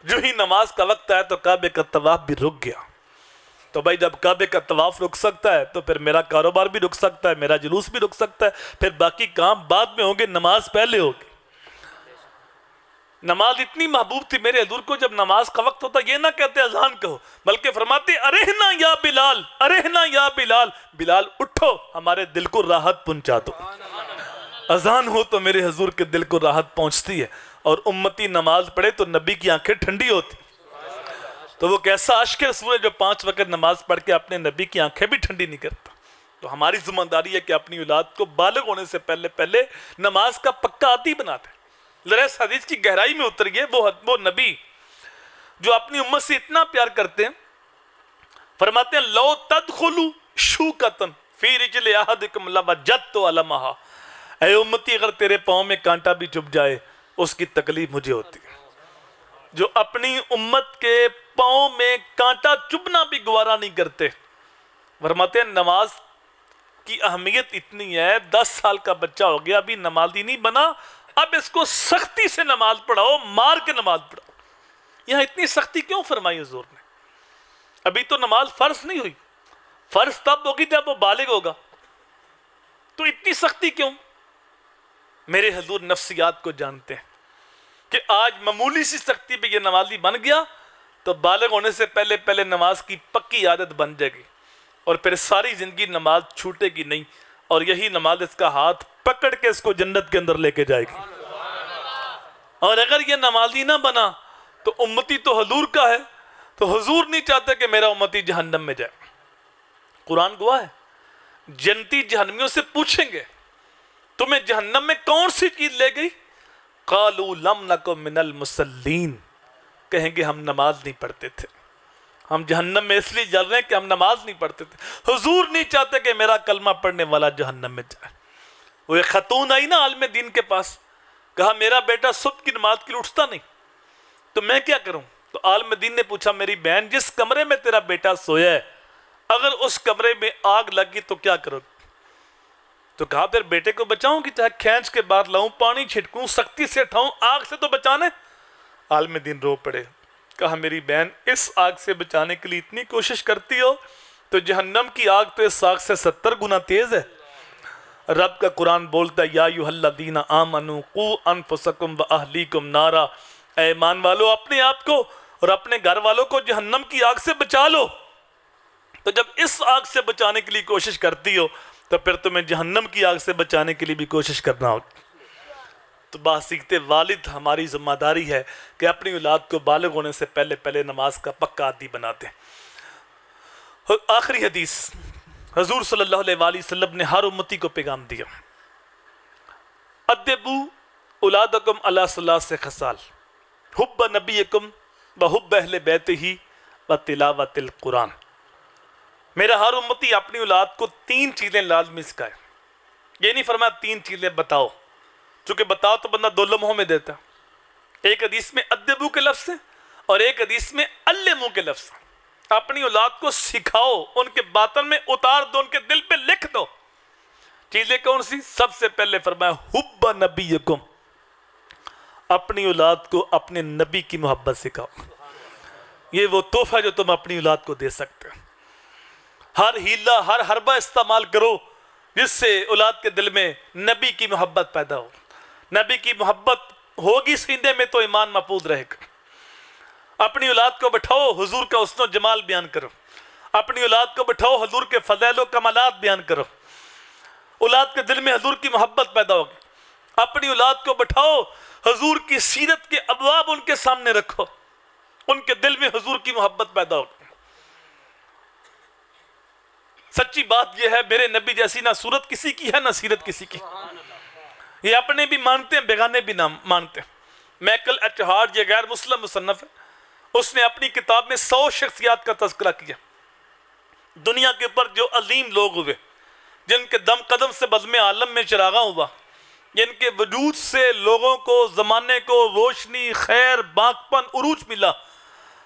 [SPEAKER 1] جو ہی نماز کا وقت آیا تو کعبے کا طواف بھی رک گیا۔ تو بھائی جب کعبے کا طواف رک سکتا ہے تو پھر میرا کاروبار بھی رک سکتا ہے، میرا جلوس بھی رک سکتا ہے، پھر باقی کام بعد میں ہوں گے، نماز پہلے ہوگی۔ نماز اتنی محبوب تھی میرے حضور کو، جب نماز کا وقت ہوتا یہ نہ کہتے اذان کہو، بلکہ فرماتے ارہنا یا بلال، ارہنا یا بلال، بلال اٹھو ہمارے دل کو راحت پہنچا دو۔ اذان ہو تو میرے حضور کے دل کو راحت پہنچتی ہے، اور امتی نماز پڑھے تو نبی کی آنکھیں ٹھنڈی ہوتی۔ تو وہ کیسا عاشق رسول ہے جو 5 وقت نماز پڑھ کے اپنے نبی کی آنکھیں بھی ٹھنڈی نہیں کرتا۔ تو ہماری ذمہ داری ہے کہ اپنی اولاد کو بالغ ہونے سے پہلے نماز کا پکا عادی بناتے ہیں۔ ذرا اس حدیث کی گہرائی میں اتریے، وہ نبی جو اپنی امت سے اتنا پیار کرتے ہیں، فرماتے ہیں لو تدخلوا شوکۃ فی رجل احدکم لوجدت علمھا، اے امتی اگر تیرے پاؤں میں کانٹا بھی چبھ جائے اس کی تکلیف مجھے ہوتی ہے۔ جو اپنی امت کے پاؤں میں کانٹا چبھنا بھی گوارا نہیں کرتے. فرماتے ہیں نماز کی اہمیت اتنی ہے، 10 سال کا بچہ ہو گیا ابھی نمازی نہیں بنا، اب اس کو سختی سے نماز پڑھاؤ، مار کے نماز پڑھاؤ. یہاں اتنی سختی کیوں فرمائی حضور نے؟ ابھی تو نماز فرض نہیں ہوئی، فرض تب ہوگی جب وہ بالغ ہوگا، تو اتنی سختی کیوں؟ میرے حضور نفسیات کو جانتے ہیں کہ آج معمولی سی سختی پہ یہ نمازی بن گیا تو بالغ ہونے سے پہلے پہلے نماز کی پکی عادت بن جائے گی اور پھر ساری زندگی نماز چھوٹے گی نہیں، اور یہی نماز اس کا ہاتھ پکڑ کے اس کو جنت کے اندر لے کے جائے گی. اور اگر یہ نمازی نہ بنا تو امتی تو حضور کا ہے، تو حضور نہیں چاہتے کہ میرا امتی جہنم میں جائے. قرآن گواہ ہے، جنتی جہنمیوں سے پوچھیں گے تمہیں جہنم میں کون سی چیز لے گئی؟ قالوا لم نکن من المصلین، کہیں گے ہم نماز نہیں پڑھتے تھے، ہم جہنم میں اس لیے جل رہے ہیں کہ ہم نماز نہیں پڑھتے تھے. حضور نہیں چاہتے کہ میرا کلمہ پڑھنے والا جہنم میں جائے. وہ ایک خاتون آئی نا عالم دین کے پاس، کہا میرا بیٹا صبح کی نماز کے لیے اٹھتا نہیں، تو میں کیا کروں؟ تو عالم دین نے پوچھا میری بہن جس کمرے میں تیرا بیٹا سویا ہے اگر اس کمرے میں آگ لگی تو کیا کرو؟ تو کہا پھر بیٹے کو بچاؤں گی، چاہے کھینچ کے باہر لاؤں، پانی چھٹکوں، سختی سے اٹھاؤں، آگ سے تو بچانے. عالم دین رو پڑے، کہا میری بہن اس آگ سے بچانے کے لیے اتنی کوشش کرتی ہو تو جہنم کی آگ تو اس آگ سے 70 گنا تیز ہے. رب کا قرآن بولتا ہے یا ایھا الذین آمنوا قوا انفسکم واہلیکم نارا، اے ایمان والو اپنے آپ کو اور اپنے گھر والوں کو جہنم کی آگ سے بچا لو. تو جب اس آگ سے بچانے کے لیے کوشش کرتی ہو تو پھر تمہیں جہنم کی آگ سے بچانے کے لیے بھی کوشش کرنا ہوگی. تو باسیغت والد ہماری ذمہ داری ہے کہ اپنی اولاد کو بالغ ہونے سے پہلے پہلے نماز کا پکا عادی بناتے ہیں. آخری حدیث، حضور صلی اللہ علیہ وآلہ وسلم نے ہر امتی کو پیغام دیا، ادبوا اولادکم علی ثلاث خصال، حب نبیکم وحب اہل بیتہ وتلاوت القرآن. میرا ہر امتی اپنی اولاد کو 3 چیزیں لازمی سکھائے. یہ نہیں فرمایا 3 چیزیں بتاؤ، چونکہ بتاؤ تو بندہ 2 لمحوں میں دیتا. ایک حدیث میں ادبو کے لفظ ہیں اور ایک حدیث میں علمو کے لفظ ہیں. اپنی اولاد کو سکھاؤ، ان کے باطن میں اتار دو، ان کے دل پہ لکھ دو. چیزیں کون سی؟ سب سے پہلے فرمایا حب نبیکم، اپنی اولاد کو اپنے نبی کی محبت سکھاؤ. یہ وہ تحفہ جو تم اپنی اولاد کو دے سکتے ہو. ہر ہیلہ ہر حربہ استعمال کرو جس سے اولاد کے دل میں نبی کی محبت پیدا ہو. نبی کی محبت ہوگی سینے میں تو ایمان محفوظ رہے گا. اپنی اولاد کو بٹھاؤ، حضور کا حسن و جمال بیان کرو. اپنی اولاد کو بٹھاؤ، حضور کے فضائل و کمالات بیان کرو. اولاد کے دل میں حضور کی محبت پیدا ہوگی. اپنی اولاد کو بٹھاؤ، حضور کی سیرت کے ابواب ان کے سامنے رکھو، ان کے دل میں حضور کی محبت پیدا ہوگی. سچی بات یہ ہے میرے نبی جیسی نہ صورت کسی کی ہے نہ سیرت کسی کی. یہ اپنے بھی مانتے ہیں، بیگانے بھی نہ مانتے ہیں. میکل ایچ ہارٹ، یہ غیر مسلم مصنف ہے، اس نے اپنی کتاب میں 100 شخصیات کا تذکرہ کیا دنیا کے اوپر جو عظیم لوگ ہوئے، جن کے دم قدم سے بزم عالم میں چراغاں ہوا، جن کے وجود سے لوگوں کو زمانے کو روشنی، خیر، باقپن، عروج ملا،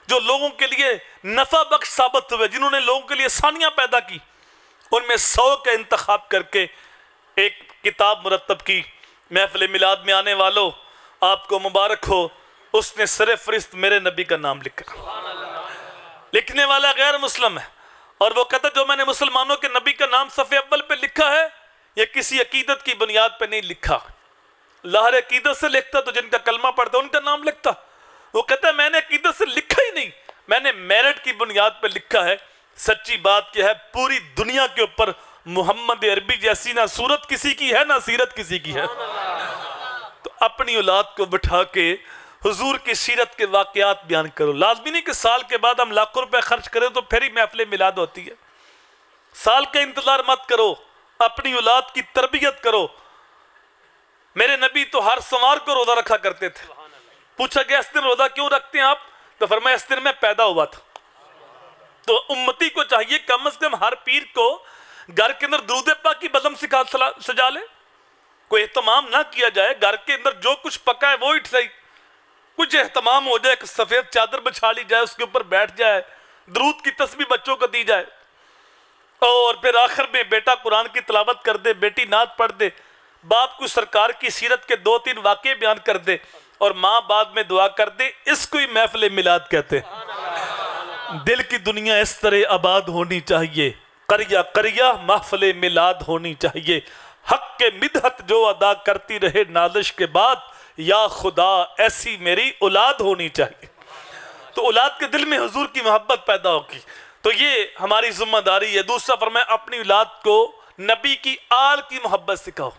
[SPEAKER 1] جو لوگوں کے لیے نفع بخش ثابت ہوئے، جنہوں نے لوگوں کے لیے آسانیاں پیدا کی. ان میں 100 کا انتخاب کر کے ایک کتاب مرتب کی. محفل میلاد میں آنے والوں آپ کو مبارک ہو، اس نے سر فہرست میرے نبی کا نام لکھا. لکھنے والا غیر مسلم ہے اور وہ کہتا جو میں نے مسلمانوں کے نبی کا نام صفحے اول پہ لکھا ہے یہ کسی عقیدت کی بنیاد پہ نہیں لکھا. لاہر عقیدت سے لکھتا تو جن کا کلمہ پڑھتا ان کا نام لکھتا. وہ کہتا ہے میں نے عقیدت سے لکھا ہی نہیں، میں نے میرٹ کی بنیاد پہ لکھا ہے. سچی بات کیا ہے، پوری دنیا کے اوپر محمد عربی جیسی نہ صورت کسی کی ہے نہ سیرت کسی کی ہے. تو اپنی اولاد کو بٹھا کے حضور کی سیرت کے واقعات بیان کرو. لازمی نہیں کہ سال کے بعد ہم لاکھوں روپے خرچ کریں تو پھر ہی محفل میلاد ہوتی ہے. سال کا انتظار مت کرو، اپنی اولاد کی تربیت کرو. میرے نبی تو ہر سوار کو روزہ رکھا کرتے تھے. پوچھا گیا اس دن روزہ کیوں رکھتے ہیں آپ؟ تو فرمایا اس دن میں پیدا ہوا تھا. تو امتی کو چاہیے کم از کم ہر پیر کو گھر کے اندر درود پاک کی بزم سجا لے. کوئی اہتمام نہ کیا جائے، گھر کے اندر جو کچھ پکا ہے وہ ہی صحیح. کچھ اہتمام ہو جائے، ایک سفید چادر بچھا لی جائے، اس کے اوپر بیٹھ جائے، درود کی تسبیح بچوں کو دی جائے، اور پھر آخر میں بیٹا قرآن کی تلاوت کر دے، بیٹی نعت پڑھ دے، باپ کو سرکار کی سیرت کے 2-3 واقعے بیان کر دے، اور ماں بعد میں دعا کر دے، اس کو ہی محفل میلاد کہتے ہیں۔ دل کی دنیا اس طرح آباد ہونی چاہیے، قریہ قریہ محفل میلاد ہونی چاہیے، حق کے مدحت جو ادا کرتی رہے نازش کے بعد، یا خدا ایسی میری اولاد ہونی چاہیے۔ تو اولاد کے دل میں حضور کی محبت پیدا ہوگی، تو یہ ہماری ذمہ داری ہے۔ دوسرا فرمایا اپنی اولاد کو نبی کی آل کی محبت سکھاؤ،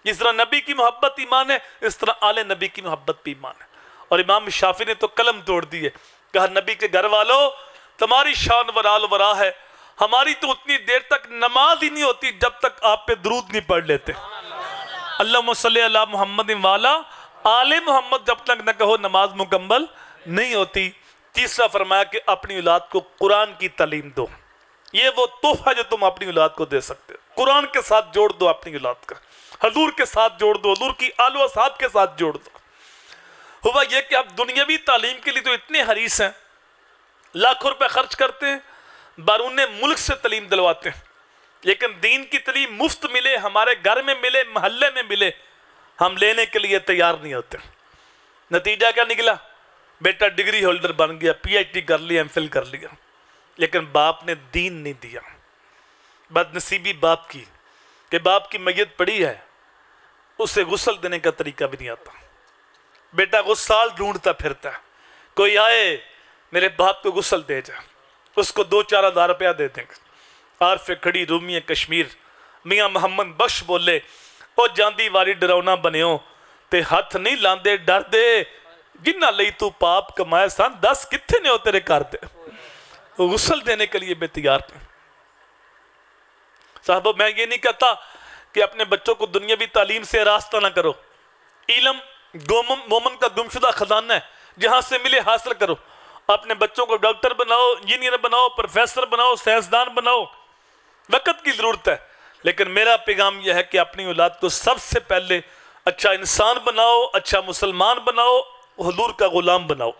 [SPEAKER 1] جس طرح نبی کی محبت ایمان ہے، اس طرح آل نبی کی محبت بھی ایمان ہے۔ اور امام شافعی نے تو قلم توڑ دی ہے، کہا نبی کے گھر والوں تمہاری شان ورال ورا ہے، ہماری تو اتنی دیر تک نماز ہی نہیں ہوتی جب تک آپ پہ درود نہیں پڑھ لیتے۔ اللہم صلی علی محمد والا آل محمد جب تک نہ کہو نماز مکمل نہیں ہوتی۔ تیسرا فرمایا کہ اپنی اولاد کو قرآن کی تعلیم دو، یہ وہ تحفہ جو تم اپنی اولاد کو دے سکتے ہو، قرآن کے ساتھ جوڑ دو اپنی اولاد کا، حضور کے ساتھ جوڑ دو، حضور کی آل و اصحاب کے ساتھ جوڑ دو۔ ہوا یہ کہ اب دنیاوی تعلیم کے لیے تو اتنے حریص ہیں، لاکھوں روپے خرچ کرتے ہیں، بیرون ملک سے تعلیم دلواتے ہیں، لیکن دین کی تعلیم مفت ملے، ہمارے گھر میں ملے، محلے میں ملے، ہم لینے کے لیے تیار نہیں ہوتے۔ نتیجہ کیا نکلا؟ بیٹا ڈگری ہولڈر بن گیا، پی ایچ ڈی کر لیا، ایم فل کر لیا، لیکن باپ نے دین نہیں دیا۔ بد نصیبی باپ کی کہ باپ کی میت پڑی ہے، اسے غسل دینے کا طریقہ بھی نہیں آتا، بیٹا غسال ڈھونڈتا پھرتا ہے، کوئی آئے میرے باپ کو غسل دے جا، اس کو 2-4 ہزار روپیہ دے دیں گے۔ عارف کھڑی رومی کشمیر میاں محمد بخش بولے، او جاندی واری ڈراؤنا بنیو تے ہاتھ نہیں لاندے ڈر دے، جنہ لئی تو پاپ کمائے سان 10 کتھے نے ہو تیرے کار دے۔ غسل دینے کے لیے بے تیار تھے۔ صاحبہ میں یہ نہیں کہتا کہ اپنے بچوں کو دنیاوی تعلیم سے راستہ نہ کرو، علم مومن کا گمشدہ خزانہ ہے، جہاں سے ملے حاصل کرو، اپنے بچوں کو ڈاکٹر بناؤ، انجینئر بناؤ، پروفیسر بناؤ، سائنسدان بناؤ، وقت کی ضرورت ہے، لیکن میرا پیغام یہ ہے کہ اپنی اولاد کو سب سے پہلے اچھا انسان بناؤ، اچھا مسلمان بناؤ، حضور کا غلام بناؤ۔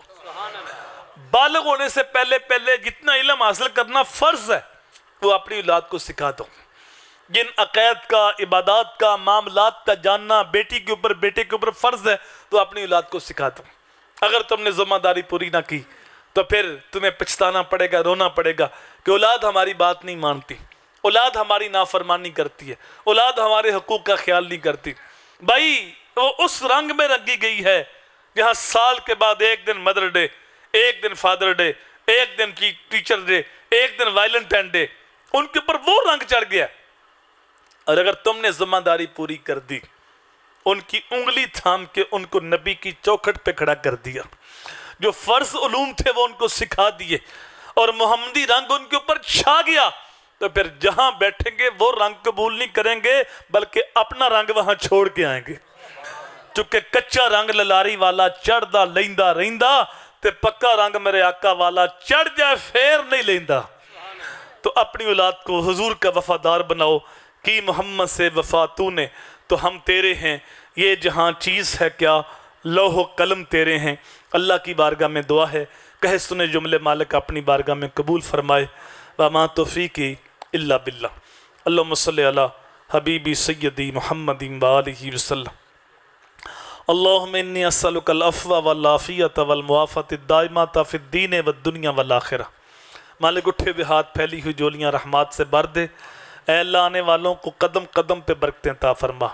[SPEAKER 1] بالغ ہونے سے پہلے جتنا علم حاصل کرنا فرض ہے وہ اپنی اولاد کو سکھا دو۔ جن عقائد کا، عبادات کا، معاملات کا جاننا بیٹی کے اوپر بیٹے کے اوپر فرض ہے تو اپنی اولاد کو سکھا دو۔ اگر تم نے ذمہ داری پوری نہ کی تو پھر تمہیں پچھتانا پڑے گا، رونا پڑے گا کہ اولاد ہماری بات نہیں مانتی، اولاد ہماری نافرمانی کرتی ہے، اولاد ہمارے حقوق کا خیال نہیں کرتی۔ بھائی وہ اس رنگ میں رنگی گئی ہے جہاں سال کے بعد ایک دن مدر ڈے، ایک دن فادر ڈے، ایک دن کی ٹیچر ڈے، ایک دن ویلنٹائن ڈے، ان کے اوپر وہ رنگ چڑھ گیا۔ اور اگر تم نے ذمہ داری پوری کر دی، ان کی انگلی تھام کے ان کو نبی کی چوکھٹ پہ کھڑا کر دیا، جو فرض علوم تھے وہ ان کو سکھا دیے، اور محمدی رنگ ان کے اوپر چھا گیا، تو پھر جہاں بیٹھیں گے وہ رنگ قبول نہیں کریں گے بلکہ اپنا رنگ وہاں چھوڑ کے آئیں گے۔ چونکہ کچا رنگ للاری والا چڑھدا لیندا رہندا، تے پکا رنگ میرے آقا والا چڑھ جائے پھر نہیں لیندا۔ تو اپنی اولاد کو حضور کا وفادار بناؤ، کی محمد سے وفا تو نے تو ہم تیرے ہیں، یہ جہاں چیز ہے کیا لوح و قلم تیرے ہیں۔ اللہ کی بارگاہ میں دعا ہے، کہے سنے جملے مالک اپنی بارگاہ میں قبول فرمائے۔ وما توفیقی الا باللہ۔ اللہم صلی علی حبیبی سیدی محمد وآلہ وسلم۔ اللہم انی اسألک العفو والعافیت والمعافات الدائمات فی الدین والدنیا والآخرہ۔ مالک اٹھے ہوئے ہاتھ پھیلی ہوئی جولیاں رحمات سے بھر دے۔ اے اللہ آنے والوں کو قدم قدم پہ برکتیں عطا فرما،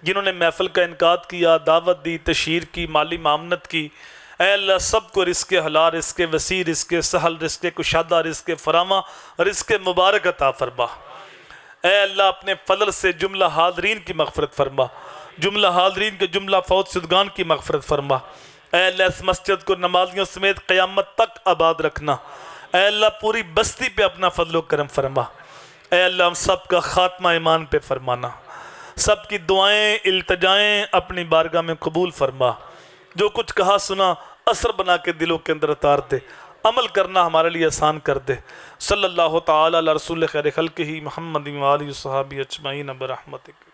[SPEAKER 1] جنہوں نے محفل کا انعقاد کیا، دعوت دی، تشہیر کی، مالی معاونت کی، اے اللہ سب کو رزق حلال، رزق وسیع، رزق سہل، رزق کشادہ، رزق فراواں، رزق مبارک عطا فرما۔ اے اللہ اپنے فضل سے جملہ حاضرین کی مغفرت فرما، جملہ حاضرین کے جملہ فوت شدگان کی مغفرت فرما۔ اے اللہ اس مسجد کو نمازیوں سمیت قیامت تک آباد رکھنا۔ اے اللہ پوری بستی پہ اپنا فضل و کرم فرما۔ اے اللہ ہم سب کا خاتمہ ایمان پہ فرمانا، سب کی دعائیں التجائیں اپنی بارگاہ میں قبول فرما۔ جو کچھ کہا سنا اثر بنا کے دلوں کے اندر اتار دے، عمل کرنا ہمارے لیے آسان کر دے۔ صلی اللہ تعالی علی رسول خیر خلقہ محمد و آلہ و صحابہ اجمعین برحمتک۔